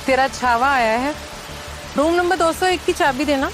तेरा छावा आया है। रूम नंबर 201 की चाबी देना।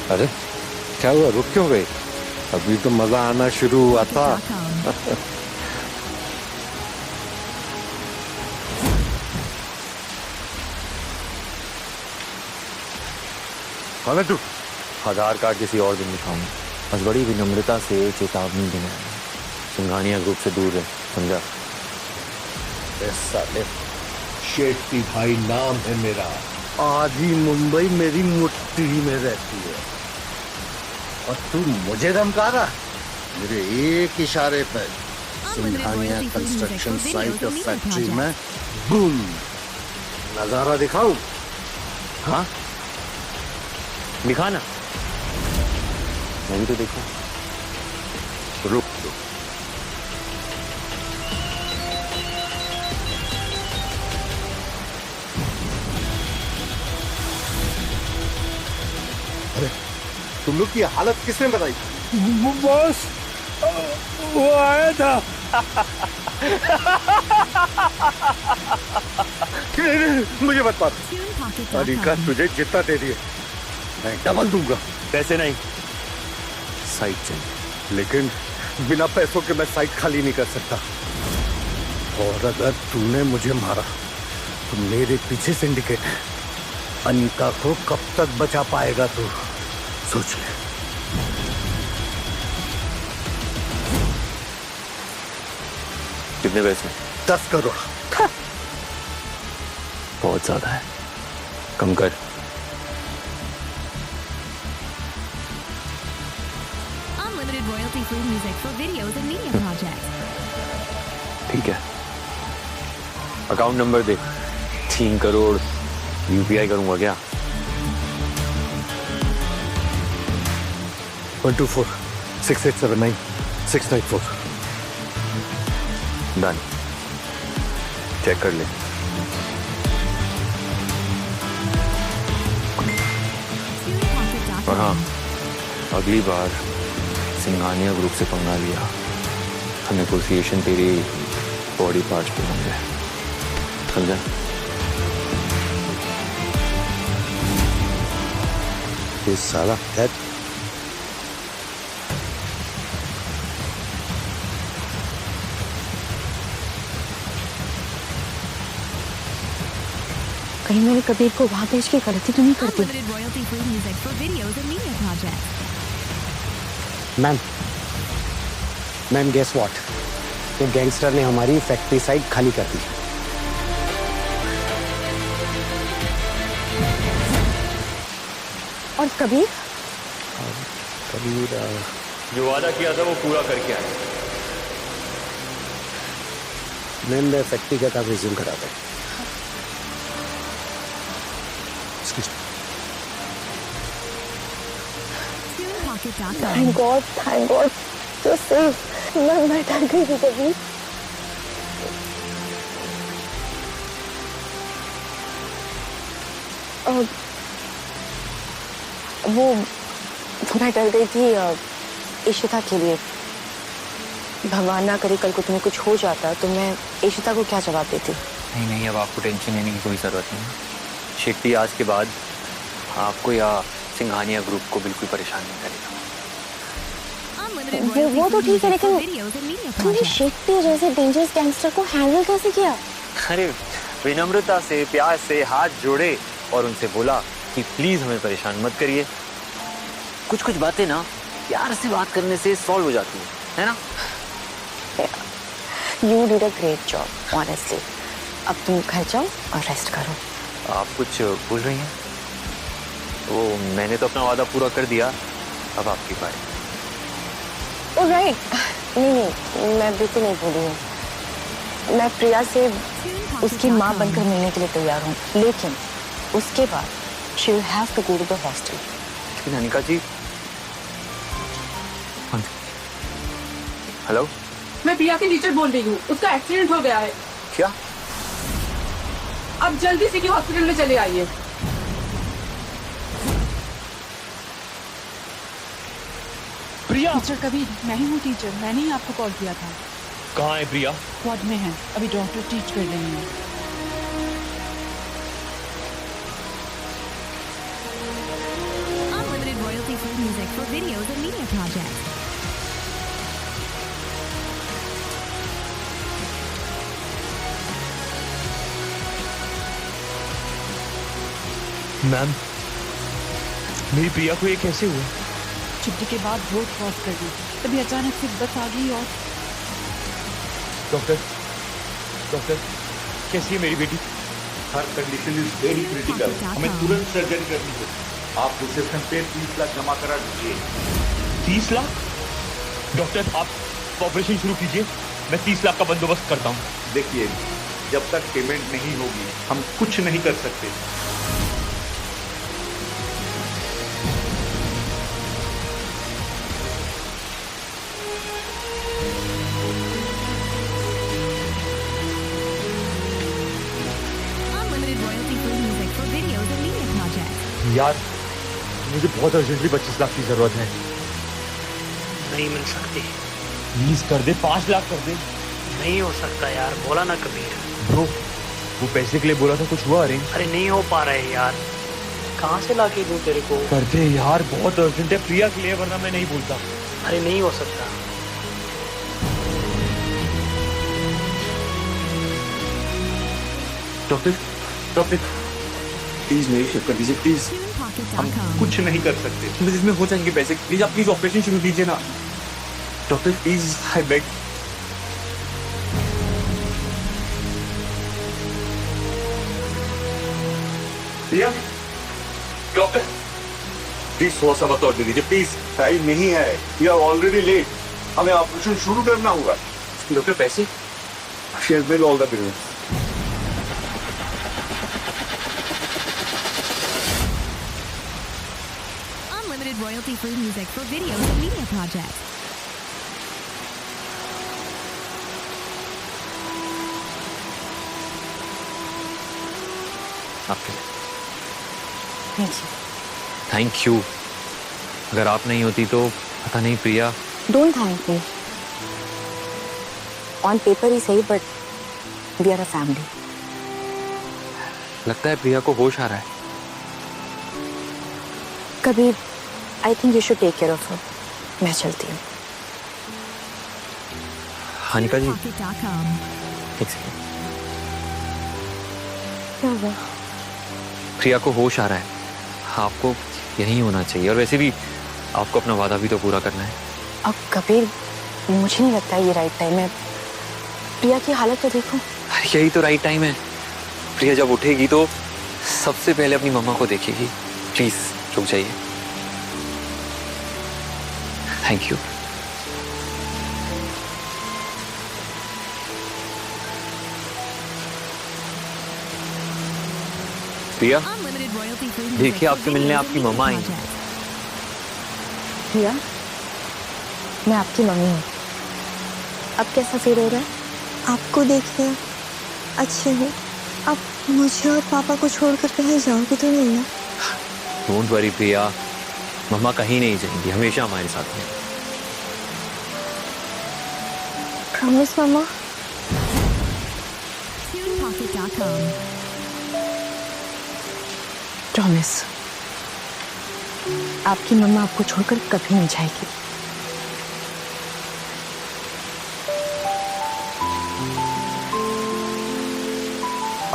अरे क्या हुआ, रुक क्यों गई? अभी तो मजा आना शुरू हुआ था। कौन है तू? आधार कार्ड किसी और दिन दिखाऊंगा। बस बड़ी विनम्रता से चेतावनी देना है, सिंघानिया ग्रुप से दूर रहे, समझा? साले शेट्टी भाई नाम है मेरा। आधी मुंबई मेरी मुट्ठी में रहती है और तू मुझे धमका रहा? मेरे एक इशारे पर सिंघानिया कंस्ट्रक्शन साइट और फैक्ट्री में बूम नजारा दिखाऊं? हाँ दिखाना, मैं भी तो देखूं। रुक रुक, अरे तुम लोग की हालत किसने बताई? बॉस, वो आया था। मुझे मत मार। अरिका तुझे जितना दे दिए मैं डबल दूंगा। पैसे नहीं, साइट चाहिए। लेकिन बिना पैसों के मैं साइट खाली नहीं कर सकता। और अगर तूने मुझे मारा तो मेरे पीछे सिंडिकेट है। अनीता को कब तक बचा पाएगा तू, सोच ले। कितने पैसे? 10 करोड़। बहुत ज्यादा है, कम कर। Unlimited royalty-free music for videos and media projects. ठीक है, अकाउंट नंबर दे। 3 करोड़ यूपीआई करूंगा क्या? 124-6879-694। डन, चेक कर ले। और हाँ, अगली बार सिंघानिया ग्रुप से पंगा लिया तो नेगोशिएशन तेरी बॉडी पार्ट्स पे होंगे, समझा? ये साला है। कहीं मैंने कबीर को वहां भेज के गलती तो नहीं करती? Unlimited royalty-free music for videos and media projects. Ma'am guess what, वो गैंगस्टर ने हमारी फैक्ट्री साइट खाली कर दी। और कबीर? कबीर जो वादा किया था वो पूरा करके आया। मैम मैं फैक्ट्री का काम रिज्यूम कराता हूँ। Thank God, so safe. मैं डर गई थी कबीर। वो मैं डर गई थी इशिता के लिए। भगवान ना करे कल को तुम्हें कुछ हो जाता तो मैं इशिता को क्या जवाब देती? नहीं, अब आपको टेंशन लेने की कोई जरूरत नहीं। शेट्टी आज के बाद आपको या सिंघानिया ग्रुप को बिल्कुल परेशान नहीं करेगा। वो तो ठीक है, लेकिन तुमने project. शेट्टी जैसे डेंजरस गैंगस्टर को हैंडल कैसे किया? अरे विनम्रता से प्यार से हाथ जोड़े और उनसे बोला कि प्लीज हमें परेशान मत करिए। कुछ कुछ बातें ना प्यार से बात करने से सॉल्व हो जाती है ना? You did a great job, honestly. अब तुम घर जाओ और रेस्ट करो। आप कुछ बोल रही हैं? वो मैंने तो अपना वादा पूरा कर दिया, अब आपकी बारी। ओह राइट, नहीं मैं बिल्कुल नहीं भूली हूँ। मैं प्रिया से उसकी माँ बनकर मिलने के लिए तैयार हूँ, लेकिन उसके बाद she will have to go to the hostel. लेकिन अनिका जी, हेलो, मैं प्रिया की टीचर बोल रही हूँ, उसका एक्सीडेंट हो गया है। क्या? अब जल्दी सिटी हॉस्पिटल में चले आइए। प्रिया टीचर कबीर, मैं ही हूँ टीचर, मैंने ही आपको कॉल किया था। कहाँ है प्रिया? वार्ड में है, अभी डॉक्टर टीच कर रही हैं। Unlimited royalty-free music for videos and media projects. Ma'am, मेरी प्रिया को ये कैसे हुआ? छुट्टी के बाद रोड क्रॉस कर दी, तभी अचानक से बस आ गई और डॉक्टर, डॉक्टर, कैसी है मेरी बेटी? हर कंडीशन इज वेरी क्रिटिकल, हमें तुरंत सर्जरी करनी है। आप रिसेप्शन पे 30 लाख जमा करा दीजिए। 30 लाख? डॉक्टर, आप ऑपरेशन शुरू कीजिए, मैं 30 लाख का बंदोबस्त करता हूँ। देखिए, जब तक पेमेंट नहीं होगी हम कुछ नहीं कर सकते। Unlimited royalty-free music for videos and media projects. यार, मुझे बहुत अर्जेंटली 25 लाख की जरूरत है। नहीं मिल सकती। प्लीज कर दे, 5 लाख कर दे। नहीं हो सकता यार, बोला ना कबीर। ब्रो, वो पैसे के लिए बोला था, कुछ हुआ अरेंज? अरे नहीं हो पा रहा है यार, कहाँ से लाके दूं तेरे को? कर दे यार, बहुत अर्जेंट है प्रिया के लिए, वरना मैं नहीं बोलता। अरे नहीं हो सकता। डॉक्टर, डॉक्टर, प्लीज मेरी हेल्प कर दीजिए, प्लीज। हम कुछ नहीं कर सकते। इसमें हो जाएंगे पैसे, प्लीज आप प्लीज ऑपरेशन शुरू कीजिए ना। Doctor please, I beg. Priya, doctor, please थोड़ा सा मत और दे दीजिए प्लीज। टाइम नहीं है, वी आर ऑलरेडी लेट, हमें ऑपरेशन शुरू करना होगा। डॉक्टर पैसे? She has made all the payment. Unlimited royalty-free music for videos and media projects. आपके लिए। Thank you. Thank you. अगर आप नहीं होती तो पता नहीं Priya. Don't thank me. On paper ही सही, but we are a family. लगता है प्रिया को होश आ रहा है। Kabir, I think you should take care of her. मैं चलती हूँ। हानिका जी, Pocket.com. एक सेकंड। क्या हुआ? प्रिया को होश आ रहा है, आपको यहीं होना चाहिए। और वैसे भी आपको अपना वादा भी तो पूरा करना है। अब कबीर, मुझे नहीं लगता ये राइट टाइम है। प्रिया की हालत तो देखो। यही तो राइट टाइम है। प्रिया जब उठेगी तो सबसे पहले अपनी मम्मा को देखेगी। प्लीज रुक जाइए। Thank you. Priya, Unlimited royalty-free music देखिए for आपसे मिलने videos आपकी and media mamma I. projects. प्रिया, मैं आपकी मम्मी हूँ। अब कैसा फील हो रहा है? आपको देखिए अच्छे हो। अब मुझे और पापा को छोड़कर कहीं जाओगे तो नहीं ना? डोंट वरी प्रिया, मम्मा कहीं नहीं जाएंगी, हमेशा हमारे साथ हैं। प्रॉमिस मम्मा? TunePocket.com. प्रॉमिस। आपकी मम्मा आपको छोड़कर कभी नहीं जाएगी।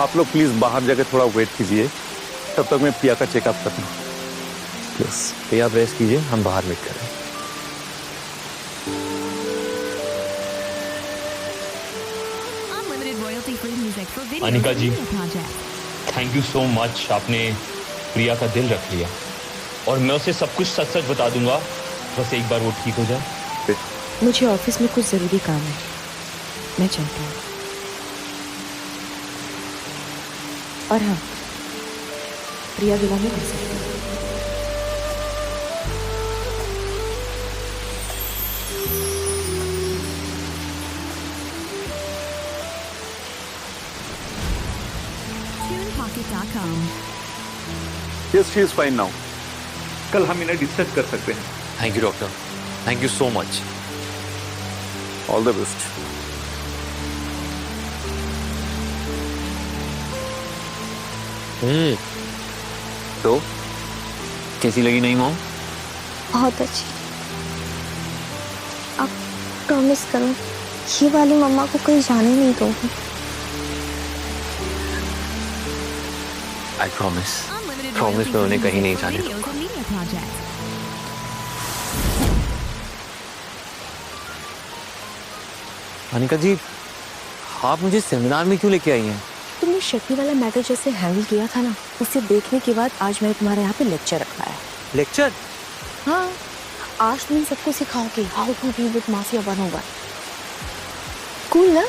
आप लोग प्लीज बाहर जाके थोड़ा वेट कीजिए, तब तक मैं प्रिया का चेकअप कर लूं। प्लीज प्रिया, आप रेस्ट कीजिए, हम बाहर मीट करें। अनिका जी, थैंक यू सो मच, आपने प्रिया का दिल रख लिया और मैं उसे सब कुछ सच सच बता दूंगा, बस एक बार वो ठीक हो जाए। मुझे ऑफिस में कुछ जरूरी काम है, मैं चलती हूँ। और हाँ, प्रिया गिला नहीं कर सकती। Yes, she is fine now. कल हम इन्हें डिस्कस कर सकते हैं। Thank you doctor, thank you so much. All the best. तो कैसी लगी नई मॉम? बहुत अच्छी। आप प्रॉमिस करो ये वाली मम्मा को कहीं जाने नहीं दोगे? आई प्रॉमिस, प्रॉमिस मैं उन्हें कहीं नहीं जाने दूंगा। अनिका जी, आप मुझे सेमिनार में क्यों लेके आई हैं? तुमने शक्ति वाला मैटर जैसे हैंडल किया था ना, उसे देखने के बाद आज मैंने तुम्हारे यहाँ पे लेक्चर रखा है। लेक्चर? हाँ, आज तुम सबको सिखाओगे how to deal with mafia 101। Cool ना?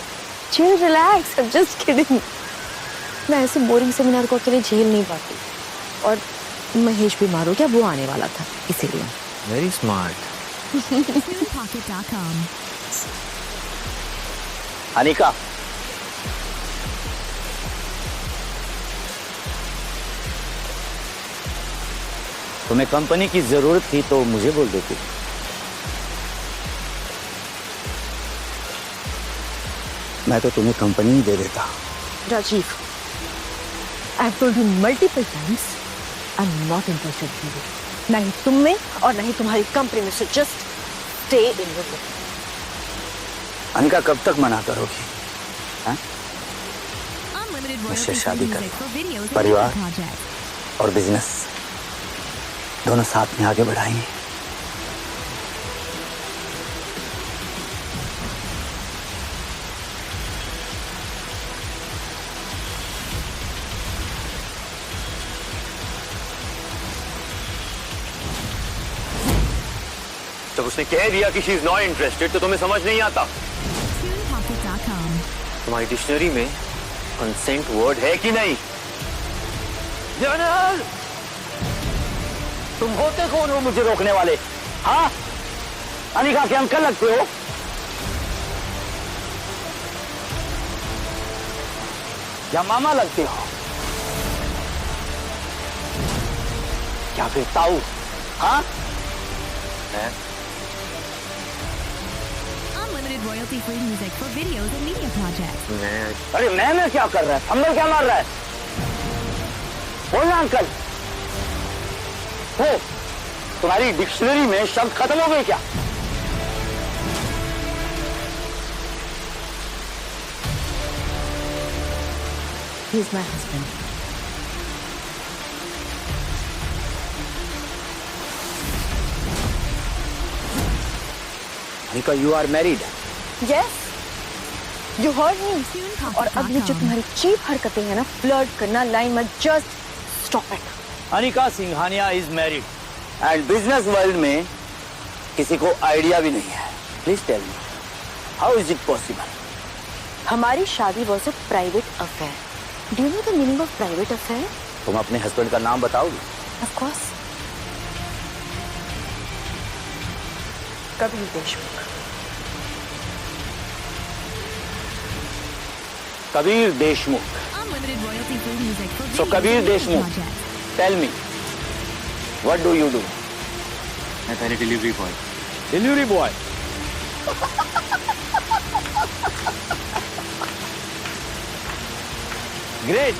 Chill, relax, just kidding. मैं ऐसे बोरिंग सेमिनार को अकेले झेल नहीं पाती, और महेश बीमार हो गया, वो आने वाला था इसीलिए। Very smart. अनिका, तुम्हें कंपनी की जरूरत थी तो मुझे बोल देती। मैं तो तुम्हें कंपनी ही दे देता। Rajiv, I have told you multiple times, I'm not interested in you. ना ही तुम में और ना ही तुम्हारी कंपनी में, so just stay in your way. Anika, कब तक मना करोगी? हाँ? मुझसे शादी कर, परिवार और बिजनेस दोनों साथ में आगे बढ़ाएंगे। जब उसने कह दिया कि शी इज नॉट इंटरेस्टेड तो तुम्हें समझ नहीं आता? तुम्हारी डिक्शनरी में कंसेंट वर्ड है कि नहीं? जनरल, तुम होते कौन हो मुझे रोकने वाले? हाँ, अनिका के अंकल लगते हो? या मामा लगते हो? या फिर ताऊ? हाँ? royalty-free music for videos and media projects. अरे मैं क्या कर रहा है? अंदर क्या मार रहा है? बोलना अंकल। हो, तुम्हारी डिक्शनरी में शब्द खत्म हो गए क्या? He is my husband. Anika, you are married. Yes, you heard me. और अब ये जो तुम्हारी चीप हरकतें हैं ना, फ्लर्ट करना, लाइन मत, just stop it. Anika Singhania is married. And business world में किसी को आइडिया भी नहीं है. Please tell me, how is it possible? हमारी शादी was a private affair. Do you know the meaning of private affair? तुम अपने हस्बैंड का नाम बताओगे? Of course. Kabir Deshmukh. Kabir Deshmukh. So Kabir Deshmukh, tell me, what do you do? मैं पहले delivery boy. Delivery boy. Great.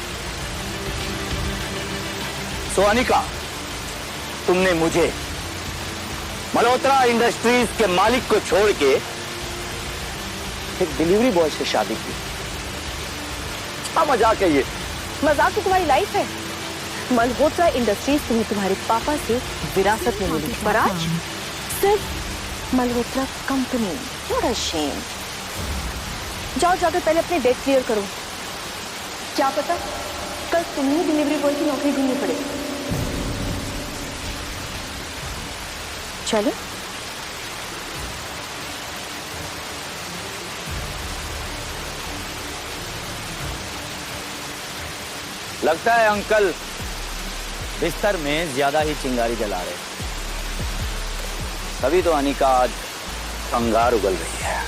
So Anika, तुमने मुझे मल्होत्रा इंडस्ट्रीज के मालिक को छोड़ के एक डिलीवरी बॉय से शादी की। सा मजाक है ये। मजाक तो तुम्हारी लाइफ है। मल्होत्रा इंडस्ट्रीज तुम्हें तुम्हारे पापा से विरासत में मिली, पर आज सिर्फ Malhotra company. What a shame. जाओ जाकर पहले अपने डेट क्लियर करो। क्या पता कल तुम्हें डिलीवरी बॉय की नौकरी ढूंढनी पड़े। चलो। लगता है अंकल बिस्तर में ज्यादा ही चिंगारी जला रहे, तभी तो अनिका आज अंगार उगल रही है।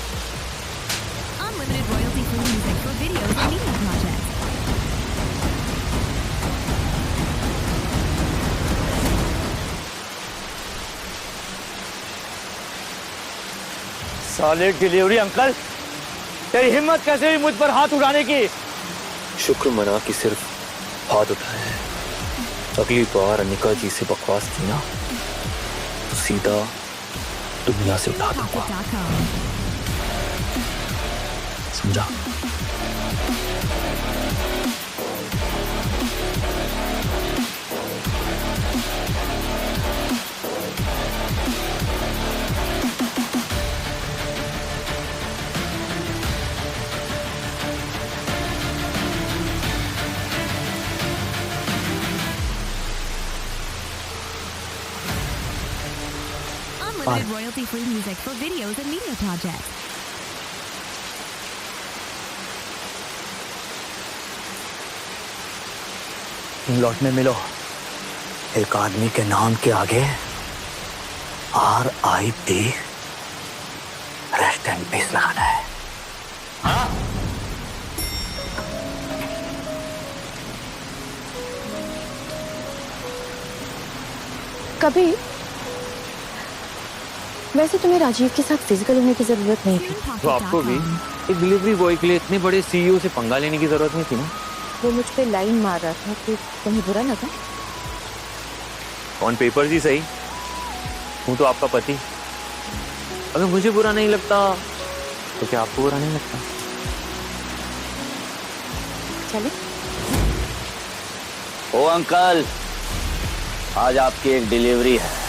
Unlimited royalty-free music for videos and media projects. साले डिलीवरी अंकल, तेरी हिम्मत कैसे हुई मुझ पर हाथ उठाने की? शुक्र मना कि सिर्फ हाथ उठाए हैं। अगली बार अनिका जी से बकवास की ना तो सीधा दुनिया से उठा दूंगा, समझा? Unlimited royalty-free music for videos and media projects. England में मिलो, एक आदमी के नाम के आगे RIP रेस्ट एंड पीस लगाना है। हाँ? कभी वैसे तुम्हें राजीव के साथ फिजिकल होने की जरूरत नहीं थी। तो आपको भी एक डिलीवरी बॉय के लिए इतने बड़े CEO से पंगा लेने की जरूरत नहीं थी ना? वो मुझ पे लाइन मार रहा था तो तुम्हें बुरा लगा? ऑन पेपर ही सही, हूँ तो आपका पति। अगर मुझे बुरा नहीं लगता तो क्या आपको बुरा नहीं लगता? चले। ओ अंकल, आज आपकी एक डिलीवरी है।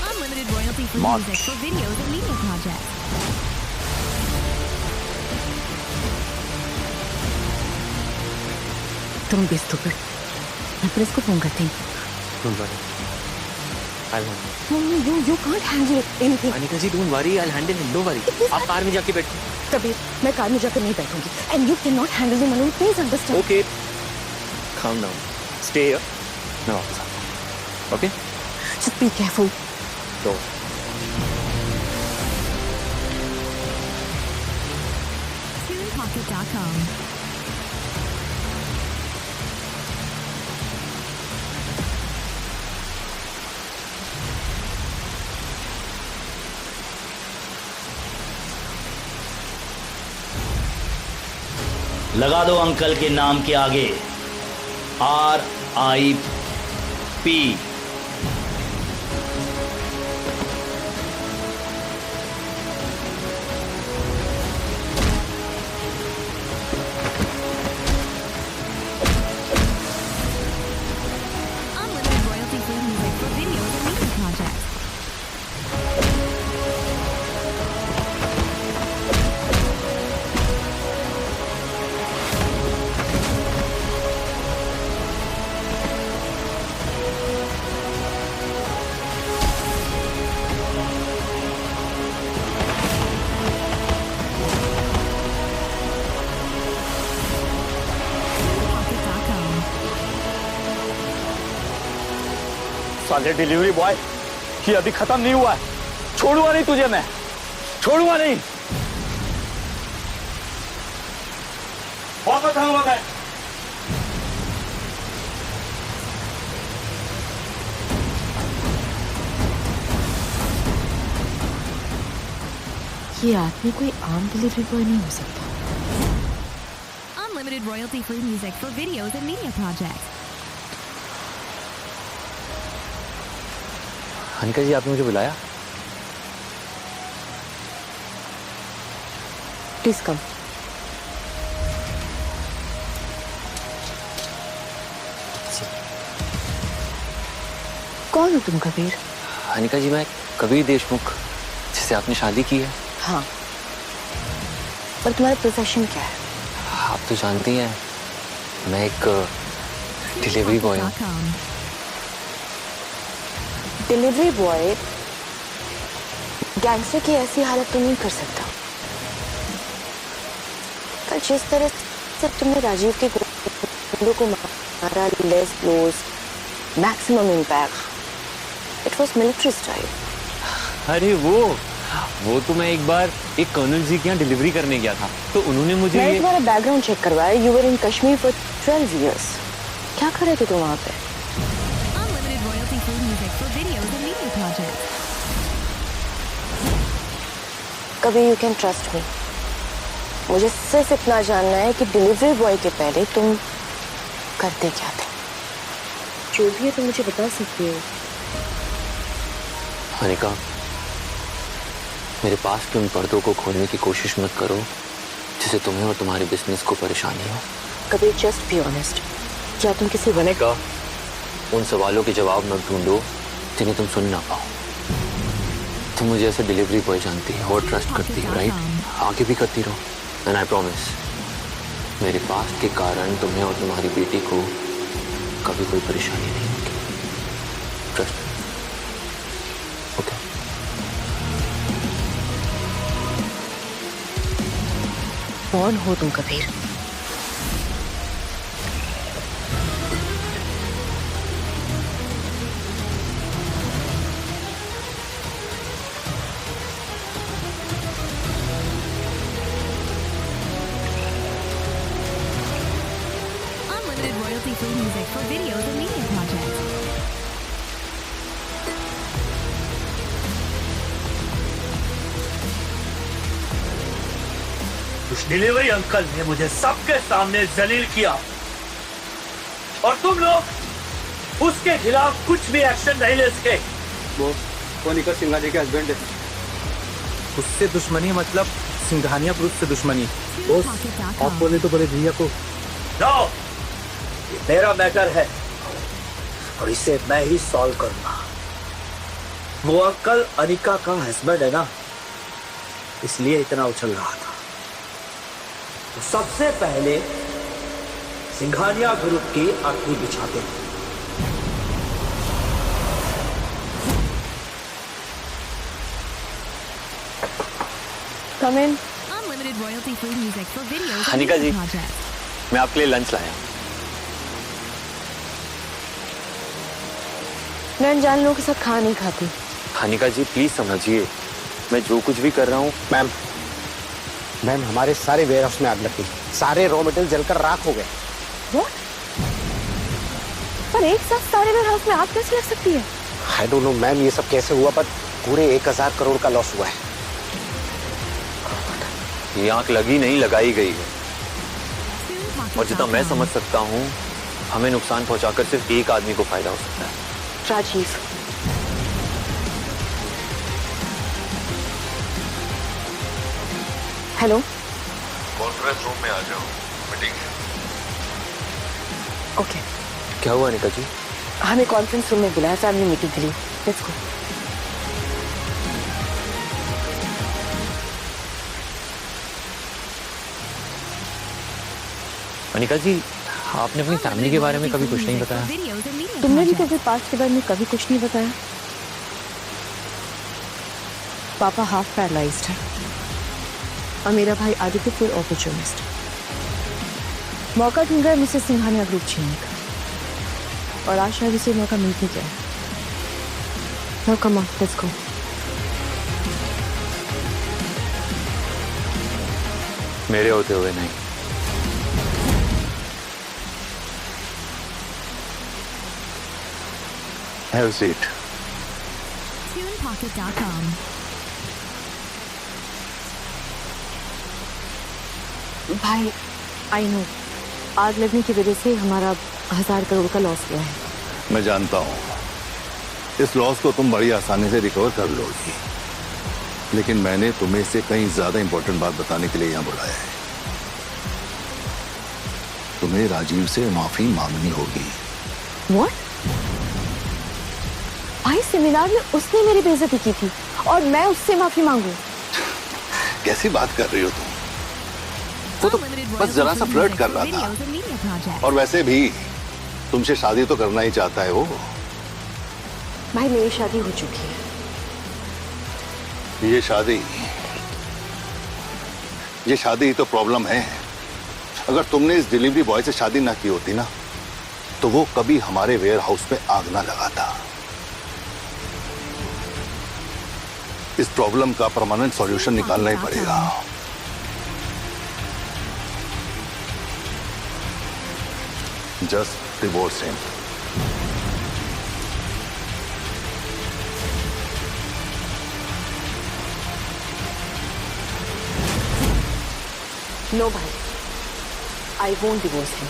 Unlimited royalty-free music for videos and media projects. तुम भी stupid। मैं पुलिस को फोन करती हूँ। Don't worry, I'll handle it. No, you can't handle anything। Anika ji, don't worry, I'll handle it. Don't worry। आप कार में जाके बैठो। कबीर, मैं कार में जाकर नहीं बैठूंगी। And you cannot handle the money, please understand। Okay, calm down. Stay here. मैं वापस आता हूँ। Okay? Just be careful। तो TunePocket.com. लगा दो अंकल के नाम के आगे RIP। Unlimited royalty-free music for videos and media projects. साले डिलीवरी बॉय, ये अभी खत्म नहीं हुआ है। छोड़ूंगा नहीं तुझे, मैं छोड़ूंगा नहीं। वापस आऊंगा मैं। ये आदमी कोई आम डिलीवरी बॉय नहीं हो सकता। Unlimited royalty-free music for videos and media projects. Anika जी, आपने मुझे बुलाया? Please come. कौन हो तुम कबीर? अनिका जी, मैं कबीर देशमुख, जिससे आपने शादी की है। हाँ, पर तुम्हारा प्रोफेशन क्या है? आप तो जानती हैं, मैं एक डिलीवरी बॉय हूँ। डिलीवरी बॉय गैंगस्टर की ऐसी हालत तो नहीं कर सकता। पर जिस तरह से तुमने राजीव के गुंडों को मारा, less blows, maximum impact, it was military style. अरे वो तो मैं एक बार एक कर्नल जी के यहाँ डिलीवरी करने गया था, तो उन्होंने मुझे मैंने तुम्हारा बैकग्राउंड चेक करवाया। You were in Kashmir for 12 years। क्या कर रहे थे तुम वहाँ पे? Unlimited royalty free music for videos and media projects. कभी यू कैन ट्रस्ट मी। मुझे सिर्फ इतना जानना है कि डिलीवरी बॉय के पहले तुम करते क्या थे। जो भी है तुम मुझे बता सकती हो। अनिका, मेरे पास के उन पर्दों को खोलने की कोशिश मत करो जिससे तुम्हें और तुम्हारे बिजनेस को परेशानी हो। कभी जस्ट बी ऑनेस्ट, क्या तुम किसी बने अनिका, उन सवालों के जवाब मत ढूंढो जिन्हें तुम सुन ना पाओ। तुम मुझे ऐसे डिलीवरी बॉय जानती हो और ट्रस्ट करती हो, राइट? आगे भी करती रहो। एंड आई प्रॉमिस, मेरे पास्ट के कारण तुम्हें और तुम्हारी बेटी को कभी कोई परेशानी नहीं होगी। ट्रस्ट। ओके। कौन हो तुम Kabir? Unlimited royalty free music for videos and media projects. उस डिलीवरी अंकल ने मुझे सबके सामने जलील किया और तुम लोग उसके खिलाफ कुछ भी एक्शन नहीं ले सके। वो निकल सिंघानिया के हस्बैंड है। उससे दुश्मनी मतलब सिंघानिया ग्रुप से दुश्मनी। आप बोले तो बड़े भैया को। नो, ये मेरा मैटर है और इसे मैं ही सॉल्व करूंगा। वो अंकल अनिका का हस्बैंड है ना, इसलिए इतना उछल रहा था। तो सबसे पहले सिंघानिया ग्रुप की आखिरी बिछाते हैं। Come in. Unlimited royalty free music for videos and Anika ji, media projects. मैं आपके लिए लंच लाया हूँ। मैं अनजान लोगों के साथ खाना नहीं खाती। अनिका जी, प्लीज समझिए, मैं जो कुछ भी कर रहा हूँ। मैम, हमारे सारे वेयर हाउस में आग लग गई। सारे रॉ मटेरियल जलकर राख हो गए। What? पर एक साथ सारे वेयर हाउस में आग कैसे लग सकती है? आई डोंट नो मैम, ये सब कैसे हुआ, पर पूरे 1000 करोड़ का लॉस हुआ है। ये आंख लगी नहीं, लगाई गई है। और जितना मैं समझ सकता हूँ, हमें नुकसान पहुंचाकर सिर्फ एक आदमी को फायदा हो सकता है। राजीव। हेलो, कॉन्फ्रेंस रूम में आ जाओ, मीटिंग है। ओके। क्या हुआ अनिका जी? हमें कॉन्फ्रेंस रूम में बुलाया फैमिली मीटिंग के लिए। Let's go. अनिका जी, आपने अपनी फैमिली के बारे में कभी कुछ नहीं बताया। तुमने भी कभी पास्ट के बारे में कभी कुछ नहीं बताया। पापा हाफ पैरालाइज्ड है और मेरा भाई आदित्य फुल अपॉर्चुनिस्ट। मौका ढूंढ रहा है मुझसे सिंघानिया ग्रुप छीनने का, और आज शायद उसे मौका मिल भी गया। No, come on, let's go. मेरे होते हुए नहीं। Have a seat. TunePocket.com. भाई, आई नो, आग लगने की वजह से हमारा 1000 करोड़ का लॉस हुआ है। मैं जानता हूँ, इस लॉस को तुम बड़ी आसानी से रिकवर कर लोगी। लेकिन मैंने तुम्हें से कहीं ज्यादा इंपॉर्टेंट बात बताने के लिए यहाँ बुलाया है। तुम्हें राजीव से माफी मांगनी होगी। What? भाई सेमिनार में उसने मेरी बेइज्जती की थी और मैं उससे माफी मांगू? कैसी बात कर रही हो तुम? वो तो बस जरा सा फ्लर्ट कर रहा था। और वैसे भी तुमसे शादी तो करना ही चाहता है वो। भाई मेरी शादी हो चुकी है। ये शादी ही तो प्रॉब्लम है। अगर तुमने इस डिलीवरी बॉय से शादी ना की होती ना, तो वो कभी हमारे वेयर हाउस में आग ना लगाता। इस प्रॉब्लम का परमानेंट सॉल्यूशन निकालना ही पड़ेगा। Just divorce him. नो भाई, आई वोंट डिवोर्स हिम।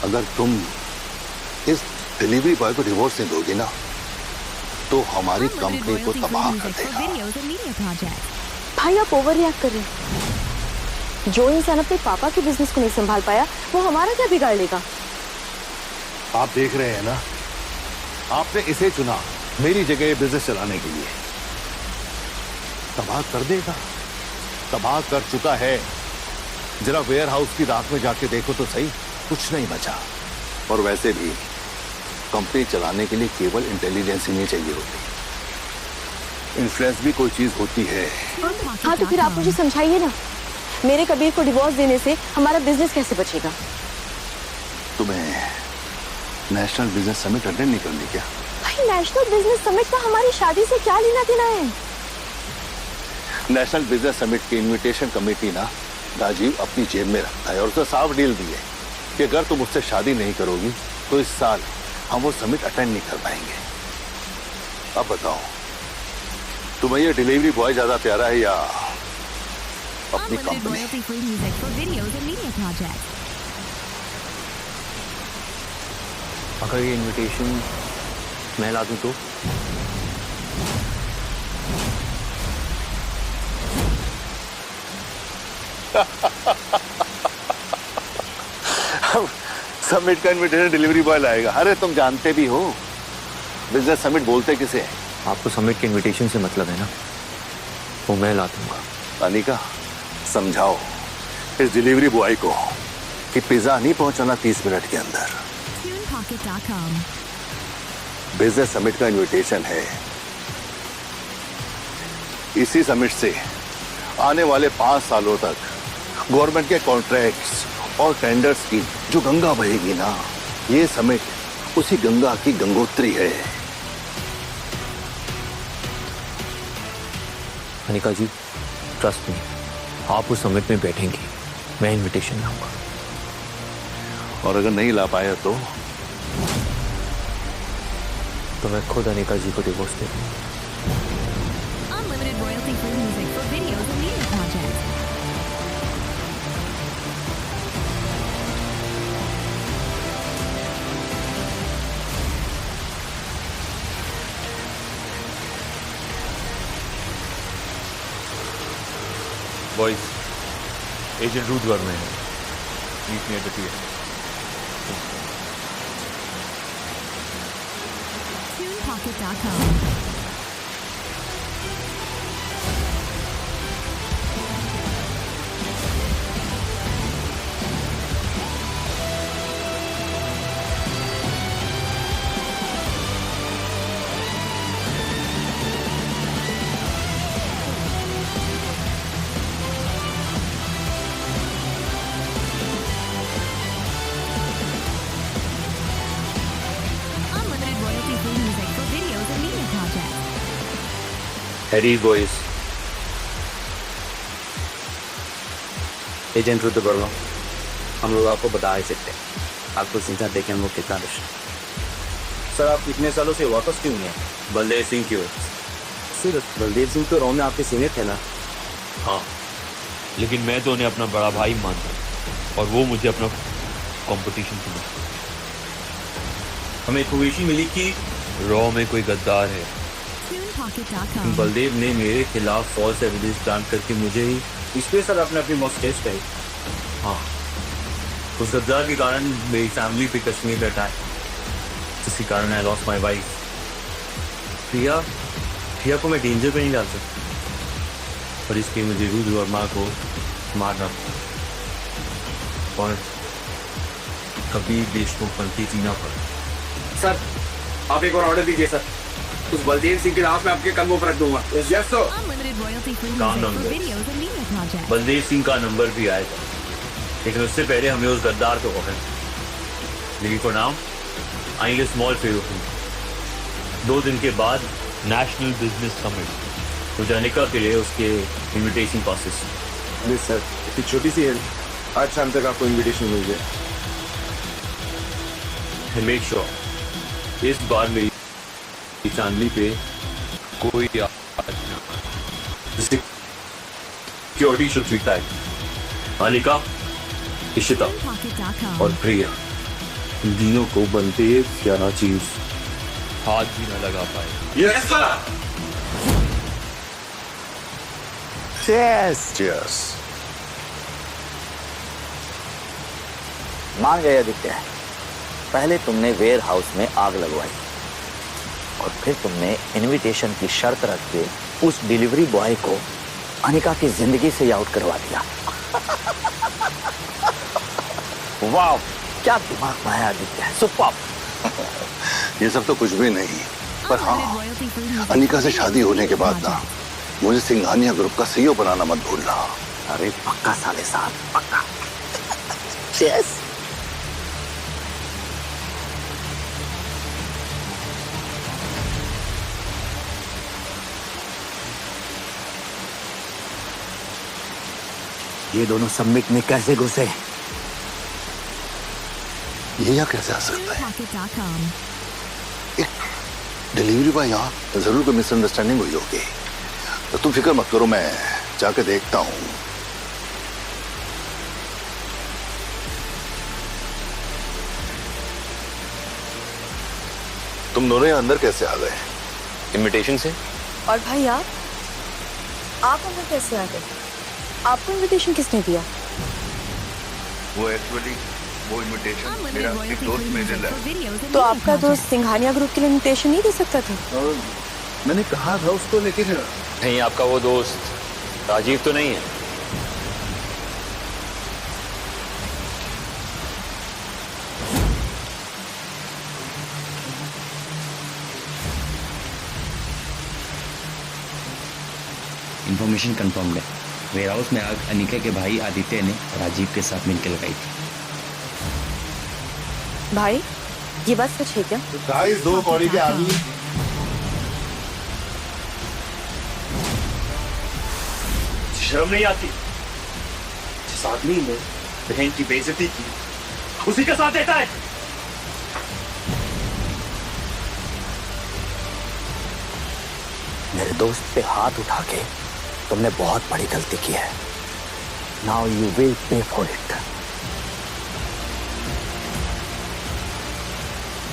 अगर तुम इस डिलीवरी बॉय को डिवोर्स नहीं दोगी ना, तो हमारी कंपनी को तबाह कर देगा। भाई आप ओवर रिएक्ट कर रहे हैं। जो इंसान अपने पापा के बिजनेस को नहीं संभाल पाया, वो हमारा क्या बिगाड़ लेगा? आप देख रहे हैं ना, आपने इसे चुना मेरी जगह बिजनेस चलाने के लिए। तबाह कर देगा, तबाह कर चुका है। जरा वेयर हाउस की रात में जाके देखो तो सही, कुछ नहीं बचा। और वैसे भी कंपनी चलाने के लिए केवल इंटेलिजेंस ही नहीं चाहिए होती, इन्फ्लुएंस भी कोई चीज होती है। हाँ तो फिर आप मुझे समझाइए ना, मेरे कबीर को डिवोर्स देने से हमारा बिजनेस कैसे बचेगा? तुम्हें नेशनल बिजनेस समिट अटेंड नहीं करनी क्या? भाई नेशनल बिजनेस समिट का हमारी शादी से क्या लेना देना है? नेशनल बिजनेस समिट की इनविटेशन कमेटी ना राजीव अपनी जेब में रखता है, और उसे साफ डील दी है कि अगर तुम उससे शादी नहीं करोगी तो इस साल हम वो समिट अटेंड नहीं कर पाएंगे। अब बताओ, तुम्हें ये डिलीवरी बॉय ज्यादा प्यारा है या अपनी कंपनी? अगर ये इनविटेशन मैं ला दूं तो? समिट का इनविटेशन डिलीवरी बॉय लाएगा? अरे तुम जानते भी हो बिजनेस समिट बोलते किसे हैं? आपको समिट के इनविटेशन से मतलब है ना, वो मैं ला दूंगा। अनिका, समझाओ इस डिलीवरी बॉय को कि पिज्जा नहीं पहुंचाना 30 मिनट के अंदर। बिजनेस समिट का इनविटेशन है। इसी समिट से आने वाले 5 सालों तक गवर्नमेंट के कॉन्ट्रैक्ट्स और टेंडर्स की जो गंगा बहेगी ना, ये समिट उसी गंगा की गंगोत्री है। अनिका जी, ट्रस्ट मी, आप उस समिट में बैठेंगी, मैं इनविटेशन लाऊंगा। और अगर नहीं ला पाया तो मैं खुद अनिका जी को डिवोर्स दे दूंगा। बॉयज, एजेंट रूथ घर में है। Meet me at the pier. TunePocket.com. एडीज बॉयज, एजेंट रुद्र वर्मा, हम लोग आपको बता ही सकते हैं। आपको सीधा देखें हम लोग कितना दुश्मन। सर, आप इतने सालों से वापस क्यों नहीं है? बलदेव सिंह क्यों? सिर्फ बलदेव सिंह तो रॉ में आपके सीनियर थे ना? हाँ, लेकिन मैं तो उन्हें अपना बड़ा भाई मानता हूँ और वो मुझे अपना कंपटीशन समझता है। हमें इन्फॉर्मेशन मिली कि रॉ में कोई गद्दार है TunePocket.com. बलदेव ने मेरे खिलाफ फॉल्स एविडेंस प्लांट करके मुझे ही इसलिए सर आपने अपनी मॉस्टेज कही। हाँ, उस गद्दार के कारण मेरी फैमिली पे कश्मीर में अटैक, जिसके कारण आई लॉस्ट माय वाइफ। प्रिया को मैं डेंजर पे नहीं डाल सकता, पर इसके मुझे रुद्र वर्मा को मारना और कभी देशमुखपंथी जीना पड़ा। सर आप एक और ऑर्डर दीजिए सर, उस बलदेव सिंह के नाम मैं आपके कदमों पर रख दूंगा। Yes sir. Unlimited royalty-free काम music for number. videos and media projects. Baldev Singh का नंबर भी आएगा, लेकिन उससे पहले हमें उस गद्दार को पकड़ना। लेकिन for now I need a small favour. 2 दिन के बाद नेशनल बिजनेस समिट, तो जानिका के लिए उसके इनविटेशन पासेस। नहीं सर, इतनी छोटी सी है, आज शाम तक आपको इनविटेशन मिल जाए। मेक श्योर इस बार मेरी फैमिली पे कोई security should be tight. Anika, Ishita और प्रिया, इन तीनों को बलदेव या राजीव हाथ भी न लगा पाए। Yes sir. Cheers. मान गए आदित्य, पहले तुमने वेयर हाउस में आग लगवाई और फिर तुमने इनविटेशन की शर्त रख के उस डिलीवरी बॉय को अनिका की जिंदगी से आउट करवा दिया। वाह, क्या दिमाग में है आदित्य, सुपर। ये सब तो कुछ भी नहीं, पर हाँ, अनिका से शादी होने के बाद ना मुझे सिंघानिया ग्रुप का सीईओ बनाना मत भूलना। अरे पक्का साले साथ, पक्का। Cheers. ये दोनों सबमिट में कैसे घुसे? ये यहाँ कैसे आ सकता है? TunePocket.com. डिलीवरी बॉय यहाँ जरूर कोई मिसअंडरस्टैंडिंग हुई होगी, तो तुम फिक्र मत करो, मैं जाके देखता हूँ। तुम दोनों यहाँ अंदर कैसे आ गए? इनविटेशन से। और भाई आप अंदर कैसे आ गए? आपको इनविटेशन किसने दिया? वो एक्चुअली वो इनविटेशन मेरा एक दोस्त मुझे दिया। तो आपका दोस्त सिंघानिया ग्रुप के लिए इनविटेशन नहीं दे सकता था? मैंने कहा था उसको, लेकिन नहीं, आपका वो दोस्त राजीव तो नहीं है? इंफॉर्मेशन कंफर्म्ड है। वेयर हाउस में आग अनिका के भाई आदित्य ने राजीव के साथ मिलकर लगाई थी। भाई, ये बात सच है क्या? गाइस, 2 कौड़ी के आदमी शर्म नहीं आती? जिस आदमी ने बहन की बेइज्जती की, उसी का साथ देता है। मेरे दोस्त पे हाथ उठा के तुमने बहुत बड़ी गलती की है। Now you will pay for it.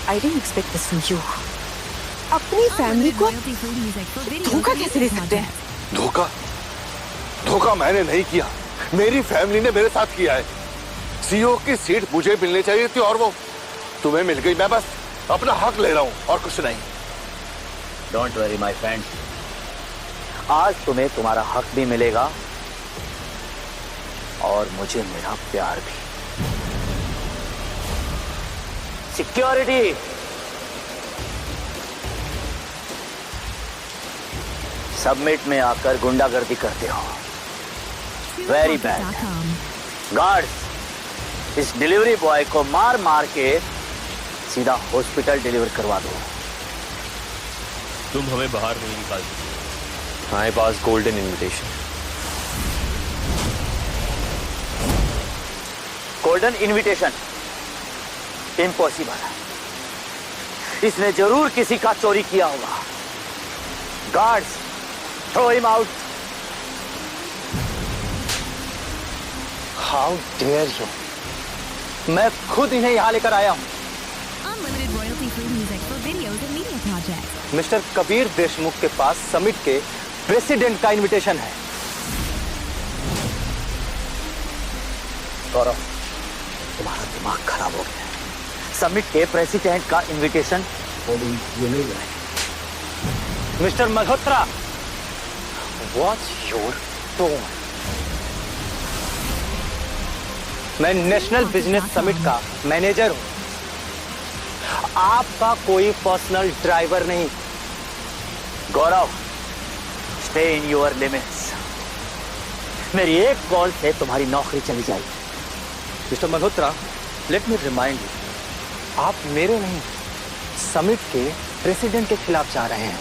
I didn't expect this from you. अपनी फैमिली को धोखा कैसे दे सकते हैं? धोखा मैंने नहीं किया, मेरी फैमिली ने मेरे साथ किया है। सीईओ की सीट मुझे मिलनी चाहिए थी और वो तुम्हें मिल गई। मैं बस अपना हक ले रहा हूं और कुछ नहीं। डोंट वरी माय फ्रेंड, आज तुम्हें तुम्हारा हक भी मिलेगा और मुझे मेरा प्यार भी। सिक्योरिटी, सबमिट में आकर गुंडागर्दी करते हो, वेरी बैड। गार्ड्स, इस डिलीवरी बॉय को मार मार के सीधा हॉस्पिटल डिलीवर करवा दो। तुम हमें बाहर नहीं निकाल सकते। हमारे पास golden invitation. Golden invitation impossible है। इसने जरूर किसी का चोरी किया होगा। Guards, throw him out. How dare you! मैं खुद इन्हें यहां लेकर आया हूं। Unlimited royalty-free music for videos and media project. Mister Kabir Deshmukh के पास समिट के प्रेसिडेंट का इनविटेशन है। गौरव, तुम्हारा दिमाग खराब हो गया है। समिट के प्रेसिडेंट का इनविटेशन ये नहीं है। Mister Malhotra, what's your tone? मैं नेशनल बिजनेस समिट का मैनेजर हूं, आपका कोई पर्सनल ड्राइवर नहीं। गौरव, स्टे इन योर लिमिट्स। मेरी एक कॉल से तुम्हारी नौकरी चली जाएगी। Mister Malhotra, let me remind you, आप मेरे नहीं समिट के प्रेसिडेंट के खिलाफ जा रहे हैं।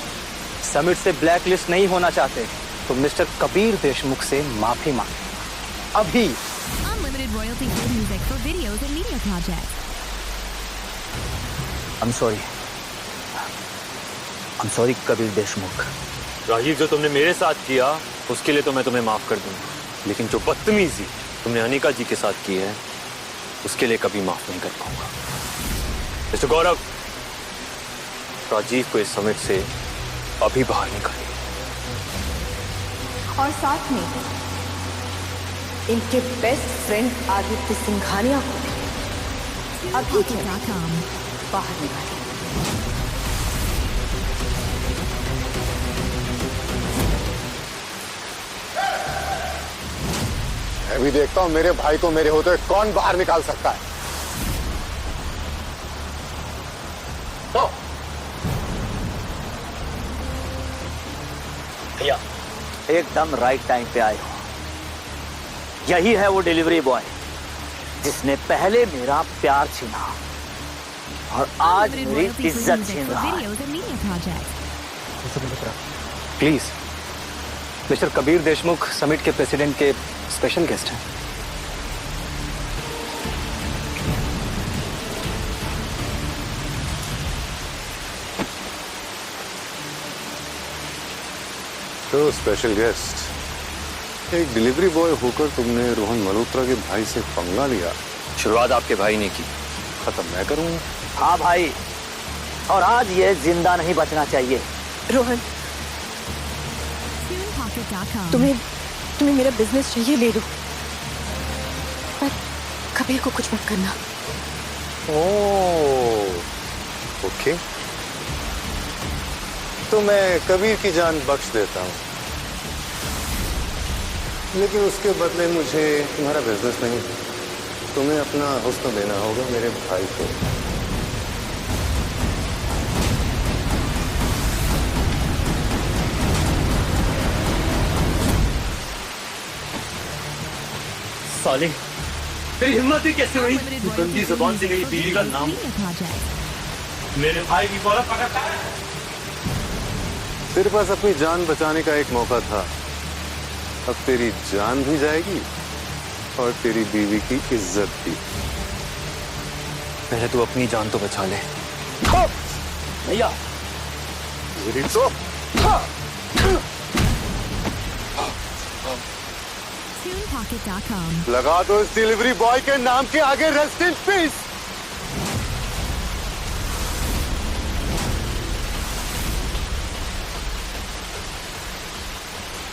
समिट से ब्लैक लिस्ट नहीं होना चाहते तो मिस्टर कबीर देशमुख से माफी मांगे अभी। Unlimited royalty-free music for videos and media projects. I'm sorry Kabir Deshmukh. Rajiv, जो तुमने मेरे साथ किया उसके लिए तो मैं तुम्हें माफ कर दूंगा, लेकिन जो बदतमीजी तुमने अनिका जी के साथ की है उसके लिए कभी माफ नहीं कर पाऊंगा। मिस्टर गौरव, राजीव को इस समिट से अभी बाहर निकालिए। और साथ में इनके बेस्ट फ्रेंड आदित्य सिंघानिया को अभी के बाहर निकालिए। मैं भी देखता हूं मेरे भाई को मेरे होते कौन बाहर निकाल सकता है। तो भैया, एकदम राइट टाइम पे आए हो। यही है वो डिलीवरी बॉय जिसने पहले मेरा प्यार छीना और आज मेरी इज्जत छीन रहा है। Please, mister Kabir Deshmukh summit के प्रेसिडेंट के स्पेशल गेस्ट हैं। तो स्पेशल गेस्ट, एक डिलीवरी बॉय होकर तुमने रोहन मल्होत्रा के भाई से पंगा लिया। शुरुआत आपके भाई ने की, खत्म मैं करूंगा। हाँ भाई, और आज ये जिंदा नहीं बचना चाहिए। रोहन, तुम्हें मेरा बिजनेस चाहिए, ले लो, पर कबीर को कुछ मत करना। ओके, तो मैं कबीर की जान बख्श देता हूं, लेकिन उसके बदले मुझे तुम्हारा बिजनेस नहीं, तुम्हें अपना हुस्न देना होगा मेरे भाई को। साले, तेरी हिम्मत ही कैसे हुई गंदी जुबान से मेरी बीवी का नाम मेरे भाई की बोला पकड़ता है। तेरे पास अपनी जान बचाने का एक मौका था, अब तेरी जान भी जाएगी और तेरी बीवी की इज्जत भी। पहले तू अपनी जान तो बचा ले। भैया, मेरी तो लगा दो इस डिलीवरी बॉय के नाम के आगे रेस्ट इन पीस।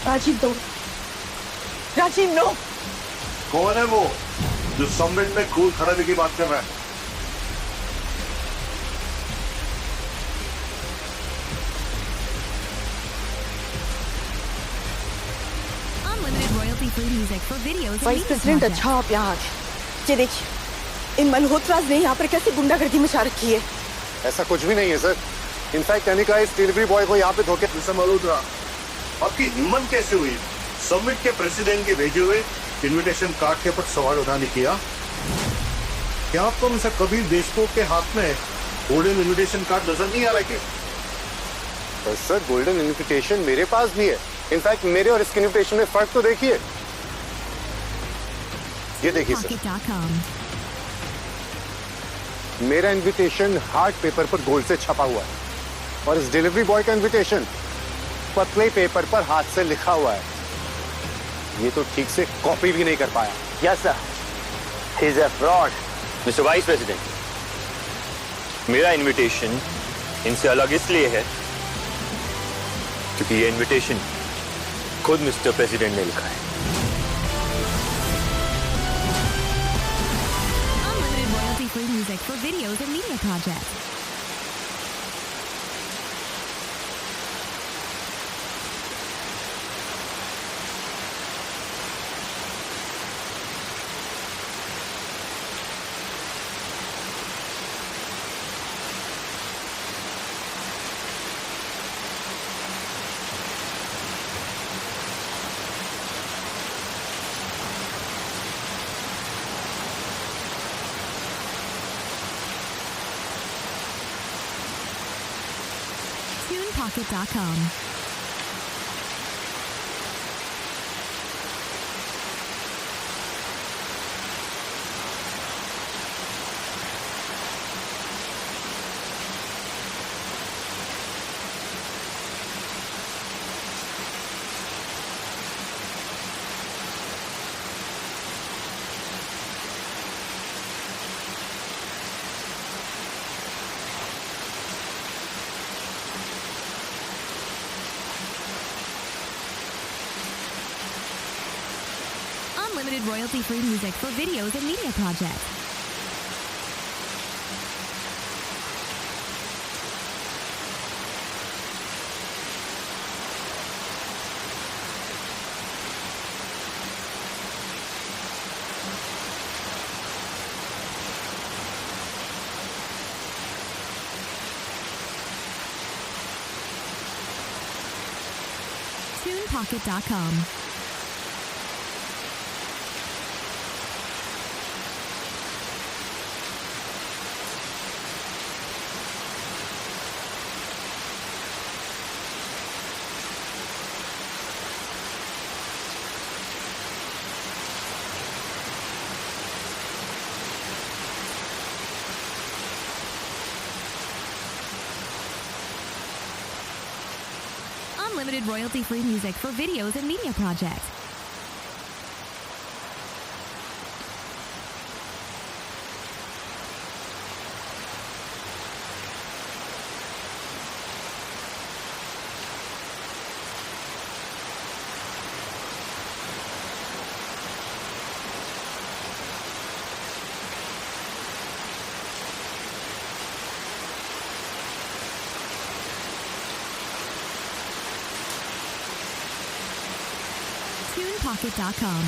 राजीव दो, राजीव नो। कौन है वो जो समिट में खून खराबे की बात कर रहा है? वाइस प्रेसिडेंट, अच्छा आप यहाँ आ गए। ये देखिए, इन मल्होत्रास ने यहाँ पर कैसे गुंडागर्दी मचा रखी है। ऐसा कुछ भी नहीं है सर। इनफैक्ट अनिका इस डिलीवरी बॉय को यहाँ पे धोखे। मिस्टर मल्होत्रा, आपकी हिम्मत कैसे हुई समिट के प्रेसिडेंट के भेजे हुए इनविटेशन कार्ड के ऊपर सवाल उठाने किया? क्या आपको मिस्टर कबीर देशमुख के हाथ में गोल्डन इनविटेशन कार्ड नजर नहीं आ रहा है? सर, गोल्डन इनविटेशन मेरे पास भी है। इनफैक्ट मेरे और इसके इनविटेशन में फर्क तो देखिए। ये देखिए सर, मेरा इनविटेशन हार्ड पेपर पर गोल्ड से छपा हुआ है और इस डिलीवरी बॉय का इनविटेशन पतले पेपर पर हाथ से लिखा हुआ है। ये तो ठीक से कॉपी भी नहीं कर पाया। Yes sir, he is a fraud. Mister vice president, मेरा इनविटेशन इनसे अलग इसलिए है क्योंकि ये इनविटेशन खुद मिस्टर प्रेसिडेंट ने लिखा है। Unlimited royalty-free music for videos and media projects. TunePocket.com. Unlimited royalty-free music for videos and media projects. TunePocket.com. Unlimited royalty-free music for videos and media projects. TunePocket.com.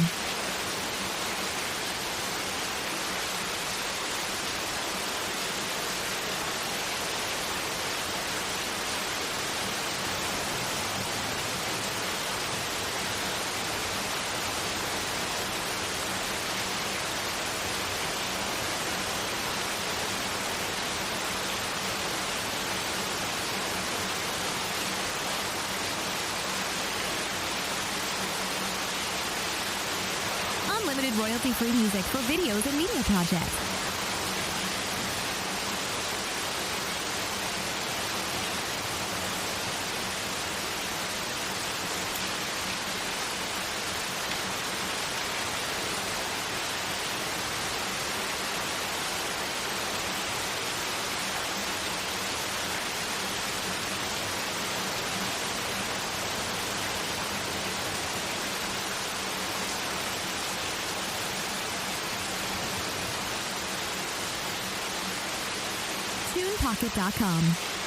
Unlimited royalty-free music for videos and media projects. TunePocket.com.